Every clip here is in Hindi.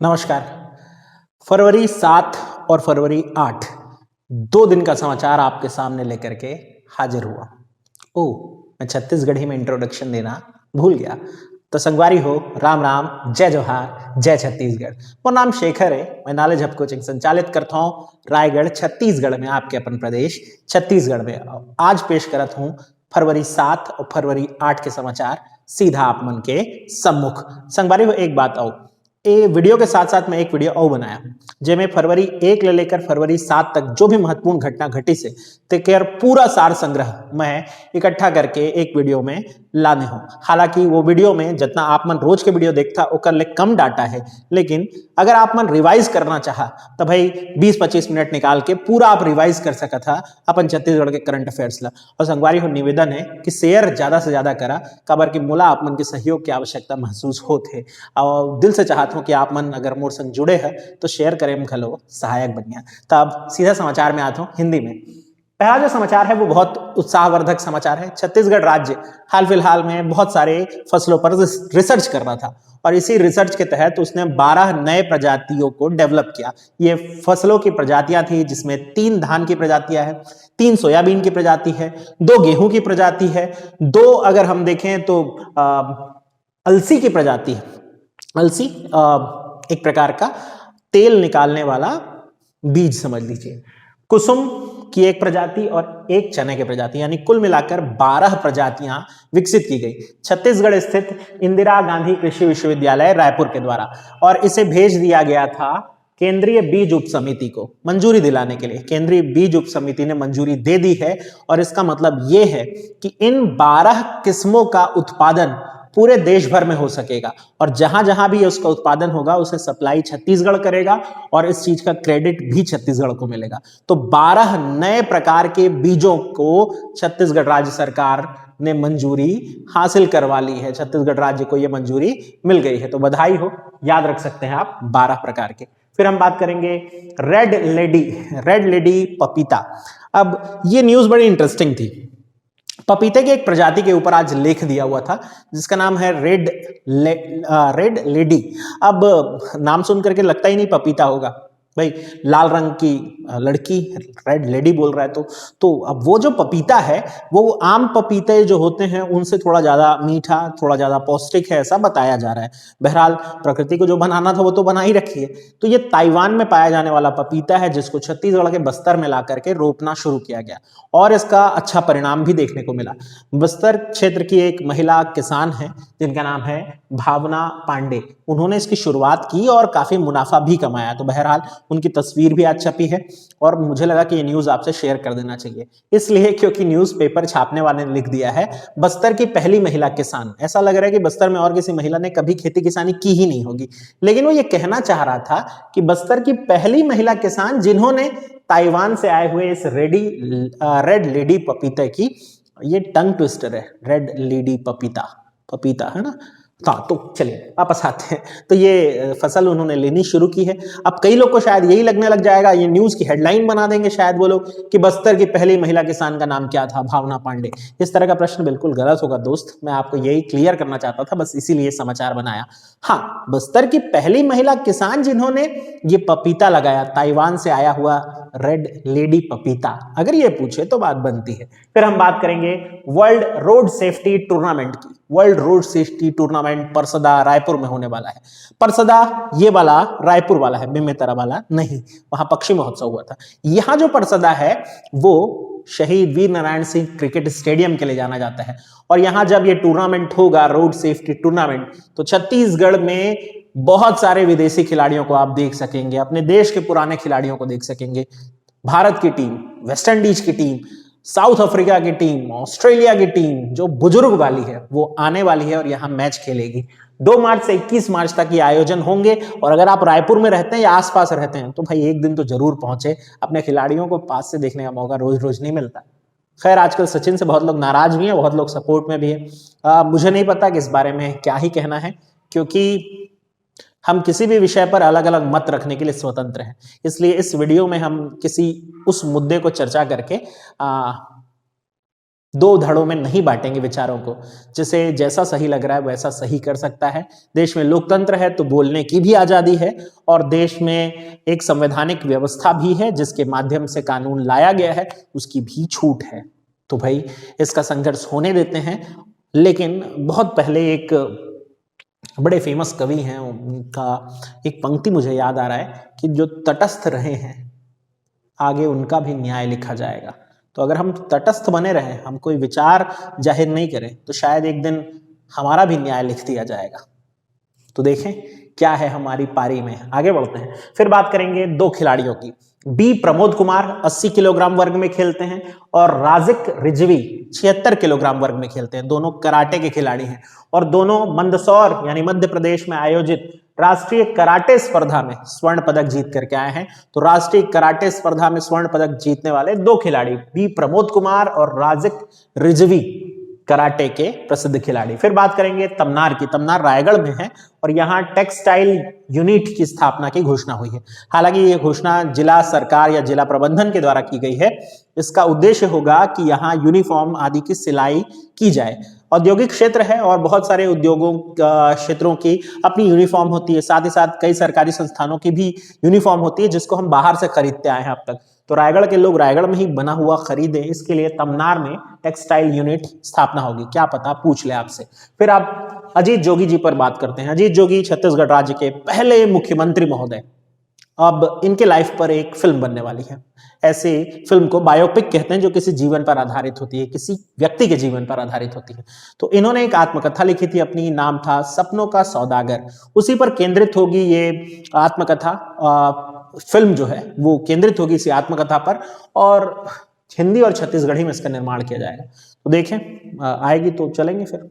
नमस्कार। फरवरी 7 और फरवरी 8 2 दिन का समाचार आपके सामने लेकर के हाजिर हुआ। ओह, मैं छत्तीसगढ़ी में इंट्रोडक्शन देना भूल गया। तो संगवारी हो, राम राम, जय जोहार, जय छत्तीसगढ़। मोर नाम शेखर है। मैं नॉलेज हब कोचिंग संचालित करता हूँ रायगढ़ छत्तीसगढ़ में, आपके अपन प्रदेश छत्तीसगढ़ में। आज पेश करत हूँ फरवरी 7 और फरवरी 8 के समाचार सीधा आप मन के सम्मुख। संगवारी हो, एक बात आओ, ये वीडियो के साथ साथ मैं एक वीडियो और बनाया जेमें फरवरी 1 ले लेकर फरवरी 7 तक जो भी महत्वपूर्ण घटना घटी से तेकर पूरा सार संग्रह मैं इकट्ठा करके एक वीडियो में लाने हो। हालांकि वो वीडियो में जितना आप मन रोज के वीडियो देखता ओकर ले कम डाटा है, लेकिन अगर आप मन रिवाइज करना चाहा तो भाई 20-25 मिनट निकाल के पूरा आप रिवाइज कर सका था अपन छत्तीसगढ़ के करंट अफेयर्स ला। और संगवारी हो, निवेदन है कि शेयर ज्यादा से ज्यादा करा, काबर की मोला आप मन के सहयोग की आवश्यकता महसूस होते और दिल से चाहता हूं कि आप मन अगर मोर संग जुड़े हैं तो शेयर करें घलो सहायक बनिया। तब सीधा समाचार में आता हूं हिंदी में। पहला जो समाचार है वो बहुत उत्साहवर्धक समाचार है। छत्तीसगढ़ राज्य हाल फिलहाल में बहुत सारे फसलों पर रिसर्च कर रहा था और इसी रिसर्च के तहत उसने 12 नए प्रजातियों को डेवलप किया। ये फसलों की प्रजातियां थी जिसमें 3 धान की प्रजातियां हैं, 3 सोयाबीन की प्रजाति है, 2 गेहूं की प्रजाति है, 2 अगर हम देखें तो अलसी की प्रजाति है। अलसी एक प्रकार का तेल निकालने वाला बीज समझ लीजिए। कुसुम की एक प्रजाति और एक चने की प्रजाति, यानी कुल मिलाकर 12 प्रजातियां विकसित की गई छत्तीसगढ़ स्थित इंदिरा गांधी कृषि विश्वविद्यालय रायपुर के द्वारा। और इसे भेज दिया गया था केंद्रीय बीज उप समिति को मंजूरी दिलाने के लिए। केंद्रीय बीज उप समिति ने मंजूरी दे दी है और इसका मतलब यह है कि इन 12 किस्मों का उत्पादन पूरे देश भर में हो सकेगा और जहां जहां भी उसका उत्पादन होगा उसे सप्लाई छत्तीसगढ़ करेगा और इस चीज का क्रेडिट भी छत्तीसगढ़ को मिलेगा। तो 12 नए प्रकार के बीजों को छत्तीसगढ़ राज्य सरकार ने मंजूरी हासिल करवा ली है। छत्तीसगढ़ राज्य को यह मंजूरी मिल गई है, तो बधाई हो, याद रख सकते हैं आप 12 प्रकार के। फिर हम बात करेंगे रेड लेडी पपीता। अब ये न्यूज बड़ी इंटरेस्टिंग थी। पपीते की एक प्रजाति के ऊपर आज लेख दिया हुआ था जिसका नाम है रेड लेडी। अब नाम सुन करके लगता ही नहीं पपीता होगा भाई, लाल रंग की लड़की रेड लेडी बोल रहा है तो अब वो जो पपीता है वो आम पपीते जो होते हैं उनसे थोड़ा ज्यादा मीठा, थोड़ा ज्यादा पौष्टिक है, ऐसा बताया जा रहा है। बहरहाल प्रकृति को जो बनाना था वो तो बना ही रखी है। तो ये ताइवान में पाया जाने वाला पपीता है जिसको छत्तीसगढ़ के बस्तर में ला करके रोपना शुरू किया गया और इसका अच्छा परिणाम भी देखने को मिला। बस्तर क्षेत्र की एक महिला किसान है जिनका नाम है भावना पांडे। उन्होंने इसकी शुरुआत की और काफी मुनाफा भी कमाया। तो बहरहाल उनकी तस्वीर भी आज छपी है और मुझे लगा कि ये न्यूज आपसे शेयर कर देना चाहिए, इसलिए क्योंकि न्यूज़पेपर छापने वाले ने लिख दिया है बस्तर की पहली महिला किसान। ऐसा लग रहा है कि बस्तर में और किसी महिला ने कभी खेती किसानी की ही नहीं होगी, लेकिन वो ये कहना चाह रहा था कि बस्तर की पहली महिला किसान जिन्होंने ताइवान से आए हुए इस रेड लेडी पपीते की, ये टंग ट्विस्टर है, रेड लेडी पपीता है ना। हाँ, तो चलिए वापस आते हैं। तो ये फसल उन्होंने लेनी शुरू की है। अब कई लोग को शायद यही लगने लग जाएगा, ये न्यूज की हेडलाइन बना देंगे शायद वो लोग कि बस्तर की पहली महिला किसान का नाम क्या था, भावना पांडे। इस तरह का प्रश्न बिल्कुल गलत होगा दोस्त, मैं आपको यही क्लियर करना चाहता था, बस इसीलिए समाचार बनाया। हाँ, बस्तर की पहली महिला किसान जिन्होंने ये पपीता लगाया, ताइवान से आया हुआ रेड लेडी पपीता, अगर ये पूछे तो बात बनती है। फिर हम बात करेंगे वर्ल्ड रोड सेफ्टी टूर्नामेंट की। World road safety tournament Parsada Raipur में होने वाला है। परसदा ये वाला रायपुर वाला है, बेमेतरा वाला नहीं, वहां पक्षी महोत्सव हुआ था। यहां जो परसदा है वो शहीद वीर नारायण सिंह क्रिकेट स्टेडियम के लिए जाना जाता है और यहां जब ये टूर्नामेंट होगा, रोड सेफ्टी टूर्नामेंट, तो छत्तीसगढ़ में बहुत सारे विदेशी खिलाड़ियों को आप देख सकेंगे, अपने देश के पुराने खिलाड़ियों को देख सकेंगे। भारत की टीम, वेस्ट इंडीज की टीम, साउथ अफ्रीका की टीम, ऑस्ट्रेलिया की टीम जो बुजुर्ग वाली है वो आने वाली है और यहां मैच खेलेगी। 2 मार्च से 21 मार्च तक ये आयोजन होंगे और अगर आप रायपुर में रहते हैं या आसपास रहते हैं तो भाई एक दिन तो जरूर पहुंचे, अपने खिलाड़ियों को पास से देखने का मौका रोज रोज नहीं मिलता। खैर, आजकल सचिन से बहुत लोग नाराज भी हैं, बहुत लोग सपोर्ट में भी है। मुझे नहीं पता कि इस बारे में क्या ही कहना है, क्योंकि हम किसी भी विषय पर अलग अलग मत रखने के लिए स्वतंत्र हैं। इसलिए इस वीडियो में हम किसी उस मुद्दे को चर्चा करके दो धड़ों में नहीं बांटेंगे विचारों को, जिसे जैसा सही लग रहा है वैसा सही कर सकता है। देश में लोकतंत्र है तो बोलने की भी आजादी है, और देश में एक संवैधानिक व्यवस्था भी है जिसके माध्यम से कानून लाया गया है, उसकी भी छूट है। तो भाई इसका संघर्ष होने देते हैं। लेकिन बहुत पहले एक बड़े फेमस कवि हैं, उनका एक पंक्ति मुझे याद आ रहा है कि जो तटस्थ रहे हैं आगे उनका भी न्याय लिखा जाएगा। तो अगर हम तटस्थ बने रहें, हम कोई विचार जाहिर नहीं करें, तो शायद एक दिन हमारा भी न्याय लिख दिया जाएगा। तो देखें क्या है हमारी पारी में। आगे बढ़ते हैं, फिर बात करेंगे दो खिलाड़ियों की। बी प्रमोद कुमार 80 किलोग्राम वर्ग में खेलते हैं और राजिक रिजवी 76 किलोग्राम वर्ग में खेलते हैं। दोनों कराटे के खिलाड़ी हैं और दोनों मंदसौर यानी मध्य प्रदेश में आयोजित राष्ट्रीय कराटे स्पर्धा में स्वर्ण पदक जीत करके आए हैं। तो राष्ट्रीय कराटे स्पर्धा में स्वर्ण पदक जीतने वाले दो खिलाड़ी बी प्रमोद कुमार और राजिक रिजवी, कराटे के प्रसिद्ध खिलाड़ी। फिर बात करेंगे तमनार की। तमनार रायगढ़ में है और यहाँ टेक्सटाइल यूनिट की स्थापना की घोषणा हुई है। हालांकि ये घोषणा जिला सरकार या जिला प्रबंधन के द्वारा की गई है। इसका उद्देश्य होगा कि यहाँ यूनिफॉर्म आदि की सिलाई की जाए। औद्योगिक क्षेत्र है और बहुत सारे उद्योगों क्षेत्रों की अपनी यूनिफॉर्म होती है, साथ ही साथ कई सरकारी संस्थानों की भी यूनिफॉर्म होती है जिसको हम बाहर से खरीदते आए हैं अब तक। तो रायगढ़ के लोग रायगढ़ में ही बना हुआ खरीदें, इसके लिए तमनार में टेक्सटाइल यूनिट स्थापना होगी, क्या पता पूछ ले आपसे। फिर आप अजीत जोगी जी पर बात करते हैं। अजीत जोगी छत्तीसगढ़ राज्य के पहले मुख्यमंत्री महोदय। अब इनके लाइफ पर एक फिल्म बनने वाली है। ऐसे फिल्म को बायोपिक कहते हैं जो किसी जीवन पर आधारित होती है, किसी व्यक्ति के जीवन पर आधारित होती है। तो इन्होंने एक आत्मकथा लिखी थी अपनी, नाम था सपनों का सौदागर। उसी पर केंद्रित होगी ये आत्मकथा। फिल्म जो है वो केंद्रित होगी इसी आत्मकथा पर और हिंदी और छत्तीसगढ़ी में इसका निर्माण किया जाएगा। तो देखें आएगी तो चलेंगे। फिर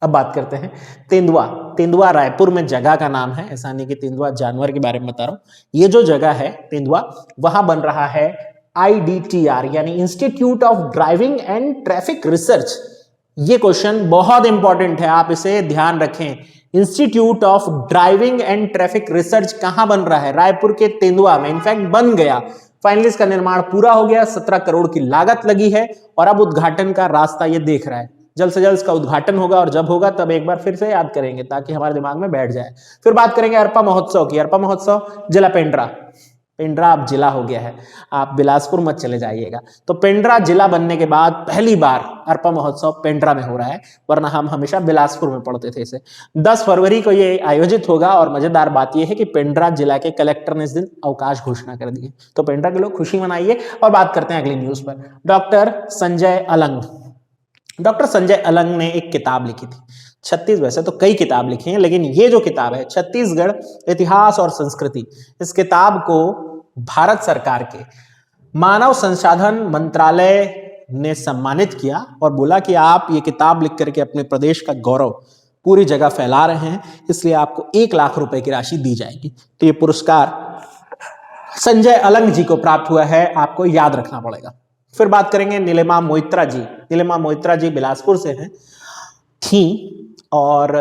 अब बात करते हैं तेंदुआ। तेंदुआ रायपुर में जगह का नाम है, ऐसा नहीं कि तेंदुआ जानवर के बारे में बता रहा हूं। ये जो जगह है तेंदुआ, वहां बन रहा है IDTR यानी institute of driving and traffic research. ये क्वेश्चन बहुत इंपॉर्टेंट है, आप इसे ध्यान रखें। Institute of driving and traffic research कहां बन रहा है? रायपुर के तेंदुआ में। इनफैक्ट बन गया, फाइनली इसका निर्माण पूरा हो गया, 17 करोड़ की लागत लगी है और अब उद्घाटन का रास्ता ये देख रहा है। जल्द से जल्द इसका उद्घाटन होगा और जब होगा तब एक बार फिर से याद करेंगे ताकि हमारे दिमाग में बैठ जाए। फिर बात करेंगे अरपा महोत्सव की। अरपा महोत्सव जिला पेंड्रा। पेंड्रा अब जिला हो गया है, आप बिलासपुर मत चले जाइएगा। तो पेंड्रा जिला बनने के बाद पहली बार अरपा महोत्सव पेंड्रा में हो रहा है, वरना हम हमेशा बिलासपुर में पढ़ते थे इसे। 10 फरवरी को ये आयोजित होगा और मजेदार बात यह है कि पेंड्रा जिला के कलेक्टर ने इस दिन अवकाश घोषणा कर दी है। तो पेंड्रा के लोग खुशी मनाइए। और बात करते हैं अगली न्यूज पर। डॉक्टर संजय अलंग। डॉक्टर संजय अलंग ने एक किताब लिखी थी। वैसे तो कई किताब लिखी हैं, लेकिन ये जो किताब है छत्तीसगढ़ इतिहास और संस्कृति, इस किताब को भारत सरकार के मानव संसाधन मंत्रालय ने सम्मानित किया और बोला कि आप ये किताब लिख करके अपने प्रदेश का गौरव पूरी जगह फैला रहे हैं, इसलिए आपको 1 लाख रुपए की राशि दी जाएगी। तो ये पुरस्कार संजय अलंग जी को प्राप्त हुआ है, आपको याद रखना पड़ेगा। फिर बात करेंगे नीलिमा मोइत्रा जी। नीलिमा मोइत्रा जी बिलासपुर से हैं, थी और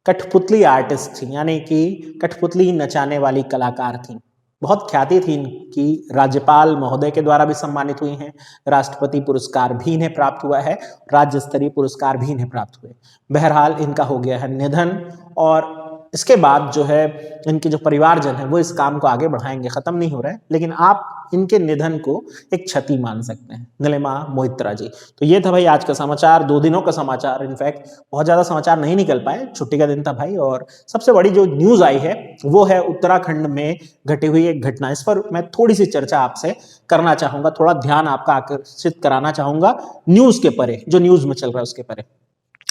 कठपुतली आर्टिस्ट थी, यानी कि कठपुतली नचाने वाली कलाकार थी। बहुत ख्याति थी इनकी, राज्यपाल महोदय के द्वारा भी सम्मानित हुई हैं, राष्ट्रपति पुरस्कार भी इन्हें प्राप्त हुआ है, राज्य स्तरीय पुरस्कार भी इन्हें प्राप्त हुए। बहरहाल इनका हो गया है निधन और इसके बाद जो है इनके जो परिवारजन है वो इस काम को आगे बढ़ाएंगे, खत्म नहीं हो रहा है, लेकिन आप इनके निधन को एक क्षति मान सकते हैं। नीलिमा मोइत्रा जी। तो ये था भाई आज का समाचार, 2 दिनों का समाचार। इनफैक्ट बहुत ज्यादा समाचार नहीं निकल पाए, छुट्टी का दिन था भाई। और सबसे बड़ी जो न्यूज आई है वो है उत्तराखंड में घटी हुई एक घटना। इस पर मैं थोड़ी सी चर्चा आपसे करना चाहूंगा, थोड़ा ध्यान आपका आकर्षित कराना चाहूंगा न्यूज के परे, जो न्यूज में चल रहा है उसके परे।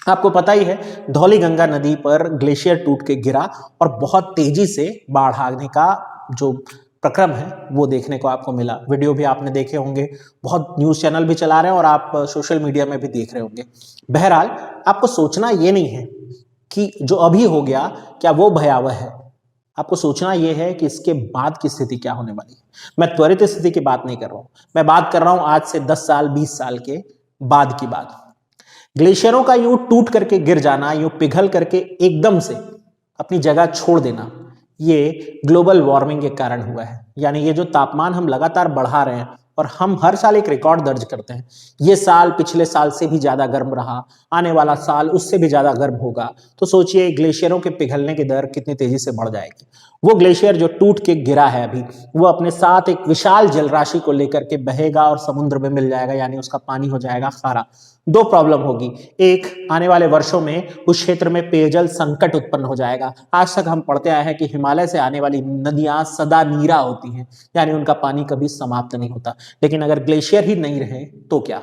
आपको पता ही है धौलीगंगा नदी पर ग्लेशियर टूट के गिरा और बहुत तेजी से बाढ़ आने का जो प्रक्रम है वो देखने को आपको मिला। वीडियो भी आपने देखे होंगे, बहुत न्यूज चैनल भी चला रहे हैं और आप सोशल मीडिया में भी देख रहे होंगे। बहरहाल आपको सोचना ये नहीं है कि जो अभी हो गया क्या वो भयावह है, आपको सोचना यह है कि इसके बाद की स्थिति क्या होने वाली है। मैं त्वरित स्थिति की बात नहीं कर रहा हूं, मैं बात कर रहा हूं आज से 10 साल 20 साल के बाद की बात। ग्लेशियरों का यूं टूट करके गिर जाना, यूं पिघल करके एकदम से अपनी जगह छोड़ देना, ये ग्लोबल वार्मिंग के कारण हुआ है। यानी ये जो तापमान हम लगातार बढ़ा रहे हैं और हम हर साल एक रिकॉर्ड दर्ज करते हैं। ये साल पिछले साल से भी ज्यादा गर्म रहा, आने वाला साल उससे भी ज्यादा गर्म होगा। तो सोचिए ग्लेशियरों के पिघलने की दर कितनी तेजी से बढ़ जाएगी। वो ग्लेशियर जो टूट के गिरा है अभी, वो अपने साथ एक विशाल जलराशि को लेकर के बहेगा और समुद्र में मिल जाएगा, यानी उसका पानी हो जाएगा खारा। दो प्रॉब्लम होगी, एक, आने वाले वर्षों में उस क्षेत्र में पेयजल संकट उत्पन्न हो जाएगा। आज तक हम पढ़ते आए हैं कि हिमालय से आने वाली नदियां सदा नीरा होती हैं, यानी उनका पानी कभी समाप्त नहीं होता। लेकिन अगर ग्लेशियर ही नहीं रहे तो क्या,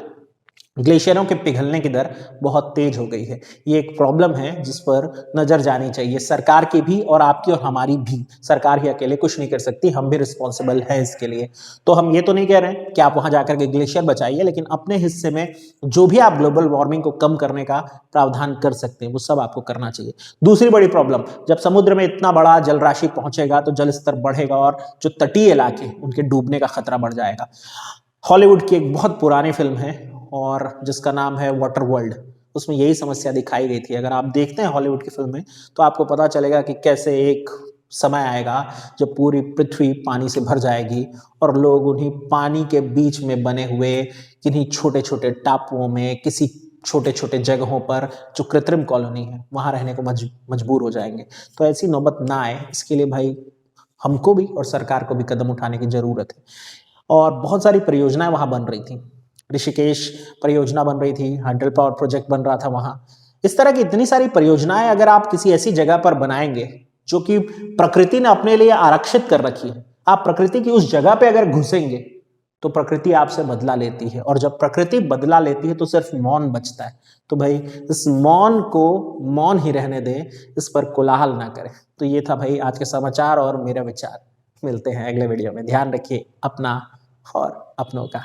ग्लेशियरों के पिघलने की दर बहुत तेज हो गई है। ये एक प्रॉब्लम है जिस पर नजर जानी चाहिए, सरकार की भी और आपकी और हमारी भी। सरकार ही अकेले कुछ नहीं कर सकती, हम भी रिस्पॉन्सिबल है इसके लिए। तो हम ये तो नहीं कह रहे हैं कि आप वहां जाकर के ग्लेशियर बचाइए, लेकिन अपने हिस्से में जो भी आप ग्लोबल वार्मिंग को कम करने का प्रावधान कर सकते हैं वो सब आपको करना चाहिए। दूसरी बड़ी प्रॉब्लम, जब समुद्र में इतना बड़ा जल राशि पहुंचेगा तो जल स्तर बढ़ेगा और जो तटीय इलाके उनके डूबने का खतरा बढ़ जाएगा। हॉलीवुड की एक बहुत पुरानी फिल्म है और जिसका नाम है वाटर वर्ल्ड, उसमें यही समस्या दिखाई गई थी। अगर आप देखते हैं हॉलीवुड की फिल्में तो आपको पता चलेगा कि कैसे एक समय आएगा जब पूरी पृथ्वी पानी से भर जाएगी और लोग उन्हीं पानी के बीच में बने हुए किन्हीं छोटे छोटे टापुओं में, किसी छोटे छोटे जगहों पर जो कृत्रिम कॉलोनी है वहां रहने को मजबूर हो जाएंगे। तो ऐसी नौबत ना आए, इसके लिए भाई हमको भी और सरकार को भी कदम उठाने की जरूरत है। और बहुत सारी परियोजनाएं वहां बन रही थी, ऋषिकेश परियोजना बन रही थी, हाइडल पावर प्रोजेक्ट बन रहा था वहां। इस तरह की इतनी सारी परियोजनाएं अगर आप किसी ऐसी जगह पर बनाएंगे जो कि प्रकृति ने अपने लिए आरक्षित कर रखी है, आप प्रकृति की उस जगह पे अगर घुसेंगे तो प्रकृति आपसे बदला लेती है, और जब प्रकृति बदला लेती है तो सिर्फ मौन बचता है। तो भाई इस मौन को मौन ही रहने दें, इस पर कोलाहल ना करें। तो ये था भाई आज के समाचार और मेरा विचार। मिलते हैं अगले वीडियो में, ध्यान रखिए अपना और अपनों का।